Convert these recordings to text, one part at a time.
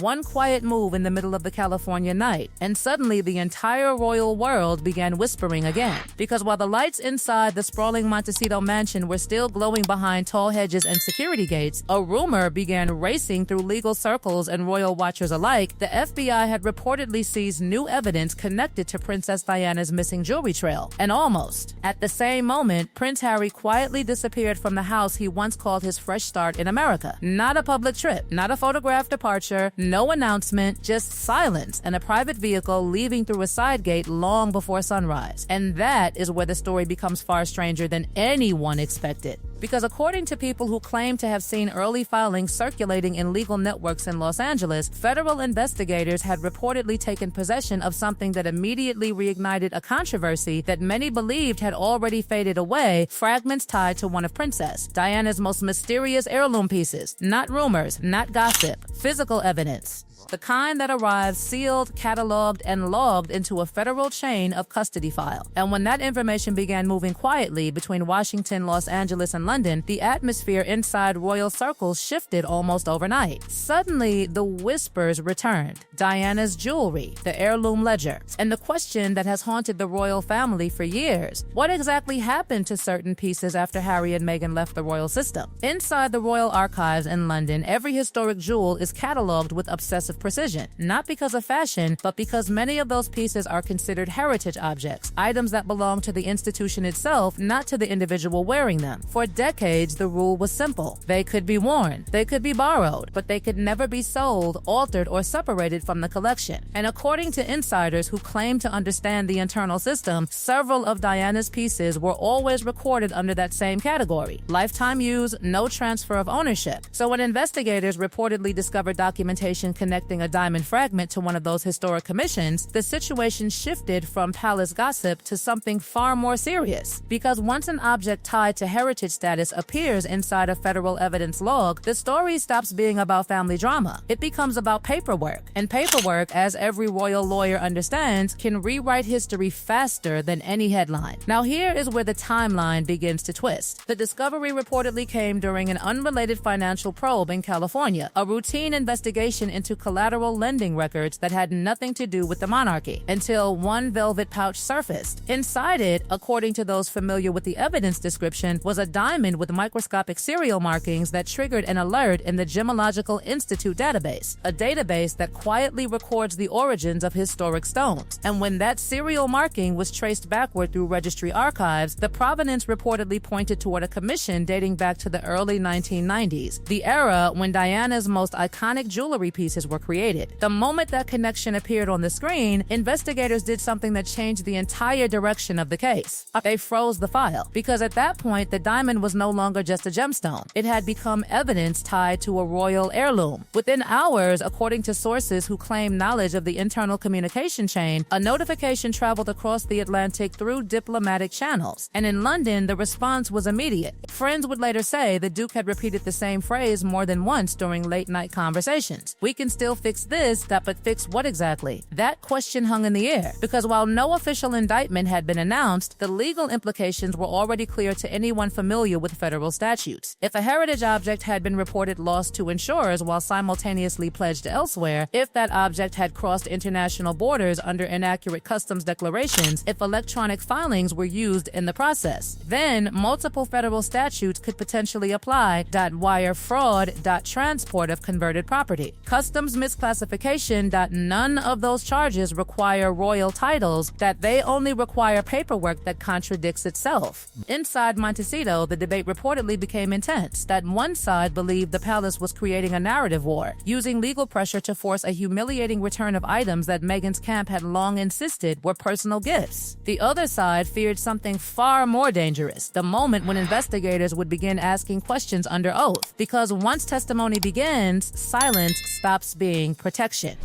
One quiet move in the middle of the California night, and suddenly the entire royal world began whispering again. Because while the lights inside the sprawling Montecito mansion were still glowing behind tall hedges and security gates, a rumor began racing through legal circles and royal watchers alike. The FBI had reportedly seized new evidence connected to Princess Diana's missing jewelry trail. And almost at the same moment, Prince Harry quietly disappeared from the house he once called his fresh start in America. Not a public trip, not a photographed departure, no announcement, just silence and a private vehicle leaving through a side gate long before sunrise. And that is where the story becomes far stranger than anyone expected. Because according to people who claim to have seen early filings circulating in legal networks in Los Angeles, federal investigators had reportedly taken possession of something that immediately reignited a controversy that many believed had already faded away, fragments tied to one of Princess Diana's most mysterious heirloom pieces. Not rumors, not gossip, physical evidence. The kind that arrives sealed, cataloged, and logged into a federal chain of custody file. And when that information began moving quietly between Washington, Los Angeles, and London, the atmosphere inside royal circles shifted almost overnight. Suddenly, the whispers returned. Diana's jewelry, the heirloom ledger, and the question that has haunted the royal family for years. What exactly happened to certain pieces after Harry and Meghan left the royal system? Inside the royal archives in London, every historic jewel is cataloged with obsessive precision, not because of fashion, but because many of those pieces are considered heritage objects, items that belong to the institution itself, not to the individual wearing them. For decades, the rule was simple. They could be worn, they could be borrowed, but they could never be sold, altered, or separated from the collection. And according to insiders who claim to understand the internal system, several of Diana's pieces were always recorded under that same category: lifetime use, no transfer of ownership. So when investigators reportedly discovered documentation connecting a diamond fragment to one of those historic commissions, the situation shifted from palace gossip to something far more serious. Because once an object tied to heritage status appears inside a federal evidence log, the story stops being about family drama. It becomes about paperwork. And paperwork, as every royal lawyer understands, can rewrite history faster than any headline. Now here is where the timeline begins to twist. The discovery reportedly came during an unrelated financial probe in California, a routine investigation into collateral lending records that had nothing to do with the monarchy, until one velvet pouch surfaced. Inside it, according to those familiar with the evidence description, was a diamond with microscopic serial markings that triggered an alert in the Gemological Institute database, a database that quietly records the origins of historic stones. And when that serial marking was traced backward through registry archives, the provenance reportedly pointed toward a commission dating back to the early 1990s, the era when Diana's most iconic jewelry pieces were created. The moment that connection appeared on the screen, investigators did something that changed the entire direction of the case. They froze the file, because at that point, the diamond was no longer just a gemstone. It had become evidence tied to a royal heirloom. Within hours, according to sources who claim knowledge of the internal communication chain, a notification traveled across the Atlantic through diplomatic channels. And in London, the response was immediate. Friends would later say the Duke had repeated the same phrase more than once during late-night conversations. We can still fix this, but fix what exactly? That question hung in the air, because while no official indictment had been announced, the legal implications were already clear to anyone familiar with federal statutes. If a heritage object had been reported lost to insurers while simultaneously pledged elsewhere, if that object had crossed international borders under inaccurate customs declarations, if electronic filings were used in the process, then multiple federal statutes could potentially apply. Wire fraud, transport of converted property, customs misclassification. None of those charges require royal titles, that they only require paperwork that contradicts itself. Inside Montecito, the debate reportedly became intense, that one side believed the palace was creating a narrative war, using legal pressure to force a humiliating return of items that Meghan's camp had long insisted were personal gifts. The other side feared something far more dangerous, the moment when investigators would begin asking questions under oath, because once testimony begins, silence stops being protection.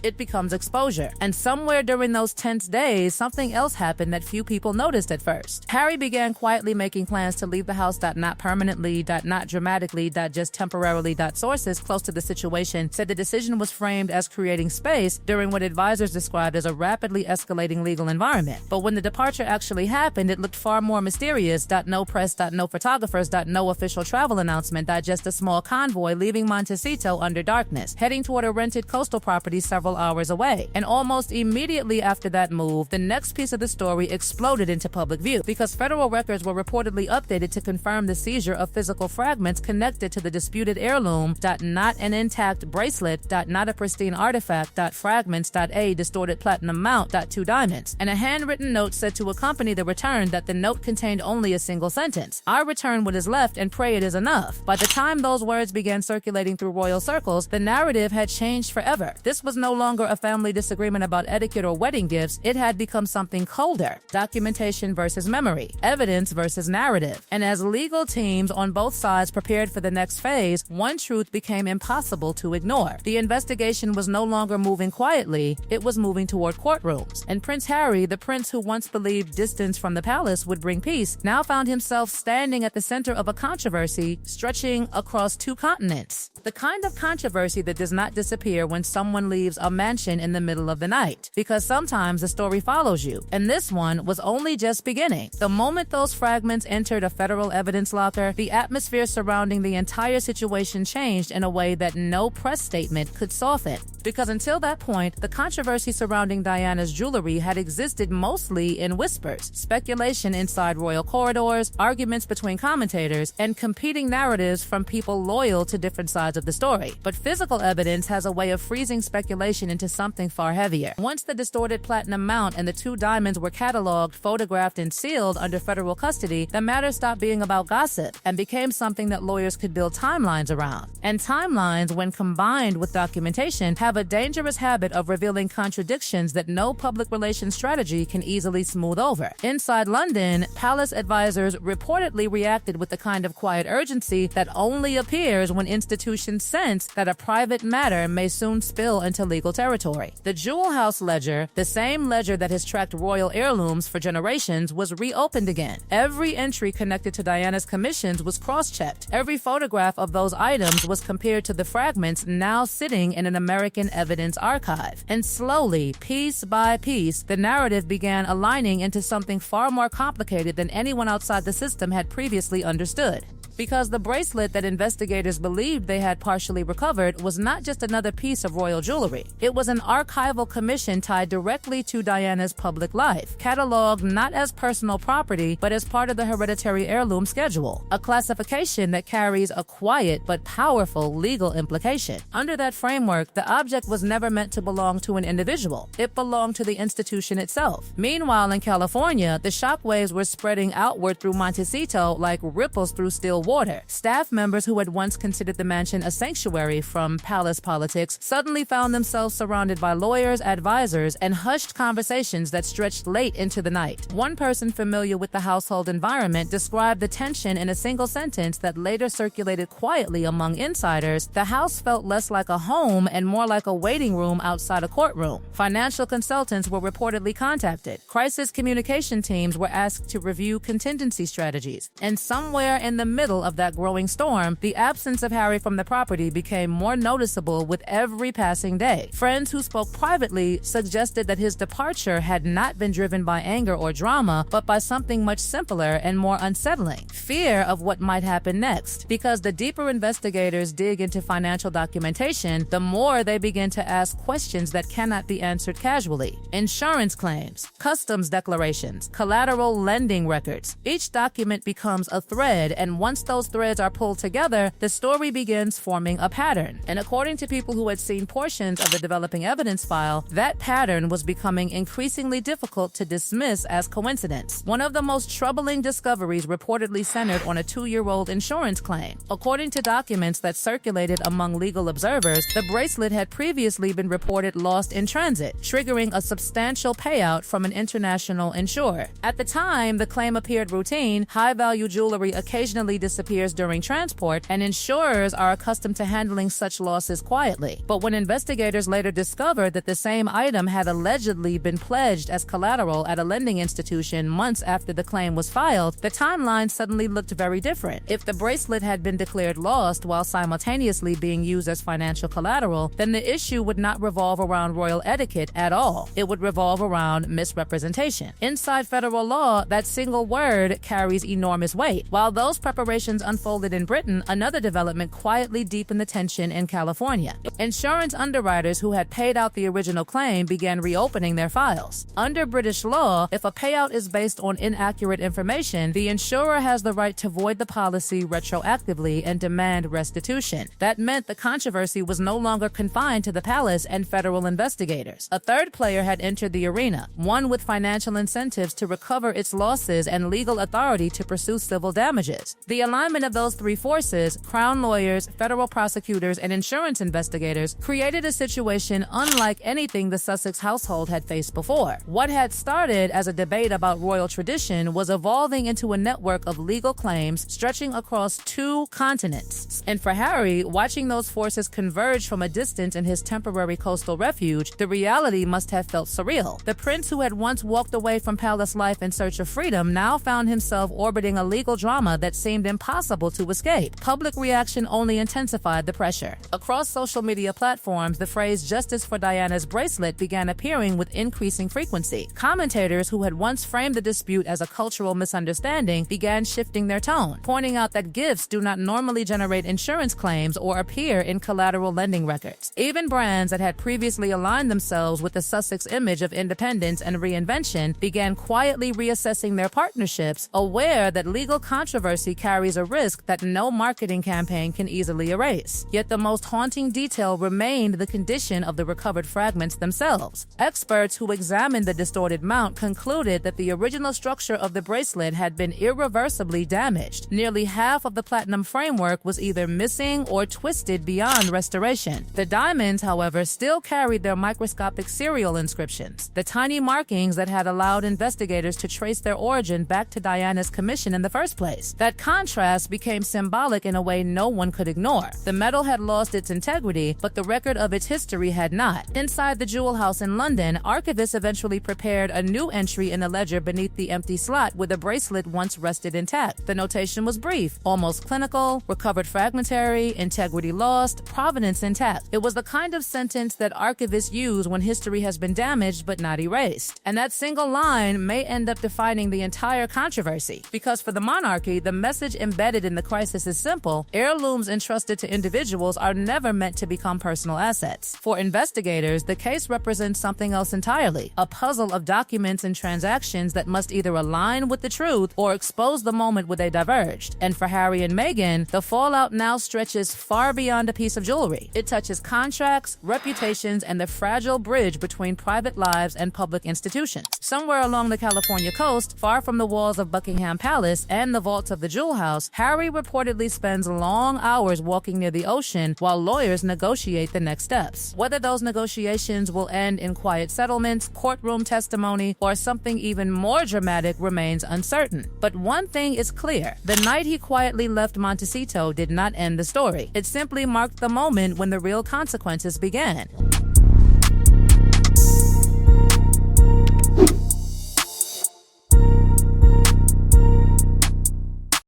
it becomes exposure. And somewhere during those tense days, something else happened that few people noticed at first. Harry began quietly making plans to leave the house. Not permanently, not dramatically, just temporarily. Sources close to the situation said the decision was framed as creating space during what advisors described as a rapidly escalating legal environment. But when the departure actually happened, it looked far more mysterious. No press, no photographers, no official travel announcement. Just a small convoy leaving Montecito under darkness, heading toward a rented coastal property several hours away. And almost immediately after that move, the next piece of the story exploded into public view because federal records were reportedly updated to confirm the seizure of physical fragments connected to the disputed heirloom. Not an intact bracelet. Not a pristine artifact. Fragments. A distorted platinum mount. 2 diamonds. And a handwritten note said to accompany the return that the note contained only a single sentence: "I return what is left and pray it is enough." By the time those words began circulating through royal circles, the narrative had changed forever. This was no longer a family disagreement about etiquette or wedding gifts. It had become something colder: documentation versus memory, evidence versus narrative. And as legal teams on both sides prepared for the next phase, one truth became impossible to ignore. The investigation was no longer moving quietly, it was moving toward courtrooms. And Prince Harry, the prince who once believed distance from the palace would bring peace, now found himself standing at the center of a controversy stretching across 2 continents. The kind of controversy that does not disappear when someone leaves a mansion in the middle of the night, because sometimes the story follows you, and this one was only just beginning. The moment those fragments entered a federal evidence locker, the atmosphere surrounding the entire situation changed in a way that no press statement could soften. Because until that point, the controversy surrounding Diana's jewelry had existed mostly in whispers, speculation inside royal corridors, arguments between commentators, and competing narratives from people loyal to different sides of the story. But physical evidence has a way of freezing speculation into something far heavier. Once the distorted platinum mount and the 2 diamonds were cataloged, photographed, and sealed under federal custody, the matter stopped being about gossip and became something that lawyers could build timelines around. And timelines, when combined with documentation, have a dangerous habit of revealing contradictions that no public relations strategy can easily smooth over. Inside London, palace advisors reportedly reacted with the kind of quiet urgency that only appears when institutions sense that a private matter may soon spill into legal territory. The Jewel House ledger, the same ledger that has tracked royal heirlooms for generations, was reopened again. Every entry connected to Diana's commissions was cross-checked. Every photograph of those items was compared to the fragments now sitting in an American evidence archive. And slowly, piece by piece, the narrative began aligning into something far more complicated than anyone outside the system had previously understood. Because the bracelet that investigators believed they had partially recovered was not just another piece of royal jewelry. It was an archival commission tied directly to Diana's public life, cataloged not as personal property, but as part of the hereditary heirloom schedule, a classification that carries a quiet but powerful legal implication. Under that framework, the object was never meant to belong to an individual. It belonged to the institution itself. Meanwhile, in California, the shockwaves were spreading outward through Montecito like ripples through still water. Staff members who had once considered the mansion a sanctuary from palace politics suddenly found themselves surrounded by lawyers, advisors, and hushed conversations that stretched late into the night. One person familiar with the household environment described the tension in a single sentence that later circulated quietly among insiders. The house felt less like a home and more like a waiting room outside a courtroom. Financial consultants were reportedly contacted. Crisis communication teams were asked to review contingency strategies. And somewhere in the middle of that growing storm, the absence of Harry from the property became more noticeable with every passing day. Friends who spoke privately suggested that his departure had not been driven by anger or drama, but by something much simpler and more unsettling: fear of what might happen next. Because the deeper investigators dig into financial documentation, the more they begin to ask questions that cannot be answered casually. Insurance claims, customs declarations, collateral lending records. Each document becomes a thread, and once those threads are pulled together, the story begins forming a pattern. And according to people who had seen portions of the developing evidence file, that pattern was becoming increasingly difficult to dismiss as coincidence. One of the most troubling discoveries reportedly centered on a 2-year-old insurance claim. According to documents that circulated among legal observers, the bracelet had previously been reported lost in transit, triggering a substantial payout from an international insurer. At the time, the claim appeared routine. High-value jewelry occasionally disappeared disappears during transport, and insurers are accustomed to handling such losses quietly. But when investigators later discovered that the same item had allegedly been pledged as collateral at a lending institution months after the claim was filed, the timeline suddenly looked very different. If the bracelet had been declared lost while simultaneously being used as financial collateral, then the issue would not revolve around royal etiquette at all. It would revolve around misrepresentation. Inside federal law, that single word carries enormous weight. While those preparations unfolded in Britain, another development quietly deepened the tension in California. Insurance underwriters who had paid out the original claim began reopening their files. Under British law, if a payout is based on inaccurate information, the insurer has the right to void the policy retroactively and demand restitution. That meant the controversy was no longer confined to the palace and federal investigators. A third player had entered the arena, one with financial incentives to recover its losses and legal authority to pursue civil damages. The alignment of those three forces, Crown lawyers, federal prosecutors, and insurance investigators, created a situation unlike anything the Sussex household had faced before. What had started as a debate about royal tradition was evolving into a network of legal claims stretching across 2 continents. And for Harry, watching those forces converge from a distance in his temporary coastal refuge, the reality must have felt surreal. The prince who had once walked away from palace life in search of freedom now found himself orbiting a legal drama that seemed impossible to escape. Public reaction only intensified the pressure. Across social media platforms, the phrase "justice for Diana's bracelet" began appearing with increasing frequency. Commentators who had once framed the dispute as a cultural misunderstanding began shifting their tone, pointing out that gifts do not normally generate insurance claims or appear in collateral lending records. Even brands that had previously aligned themselves with the Sussex image of independence and reinvention began quietly reassessing their partnerships, aware that legal controversy carries a risk that no marketing campaign can easily erase. Yet the most haunting detail remained the condition of the recovered fragments themselves. Experts who examined the distorted mount concluded that the original structure of the bracelet had been irreversibly damaged. Nearly half of the platinum framework was either missing or twisted beyond restoration. The diamonds, however, still carried their microscopic serial inscriptions, the tiny markings that had allowed investigators to trace their origin back to Diana's commission in the first place. That contrast became symbolic in a way no one could ignore. The metal had lost its integrity, but the record of its history had not. Inside the jewel house in London, archivists eventually prepared a new entry in the ledger beneath the empty slot where the bracelet once rested intact. The notation was brief, almost clinical: recovered fragmentary, integrity lost, provenance intact. It was the kind of sentence that archivists use when history has been damaged but not erased. And that single line may end up defining the entire controversy. Because for the monarchy, the message embedded in the crisis is simple: heirlooms entrusted to individuals are never meant to become personal assets. For investigators, the case represents something else entirely: a puzzle of documents and transactions that must either align with the truth or expose the moment where they diverged. And for Harry and Meghan, the fallout now stretches far beyond a piece of jewelry. It touches contracts, reputations, and the fragile bridge between private lives and public institutions. Somewhere along the California coast, far from the walls of Buckingham Palace and the vaults of the jewel house, Harry reportedly spends long hours walking near the ocean while lawyers negotiate the next steps. Whether those negotiations will end in quiet settlements, courtroom testimony, or something even more dramatic remains uncertain. But one thing is clear: the night he quietly left Montecito did not end the story. It simply marked the moment when the real consequences began.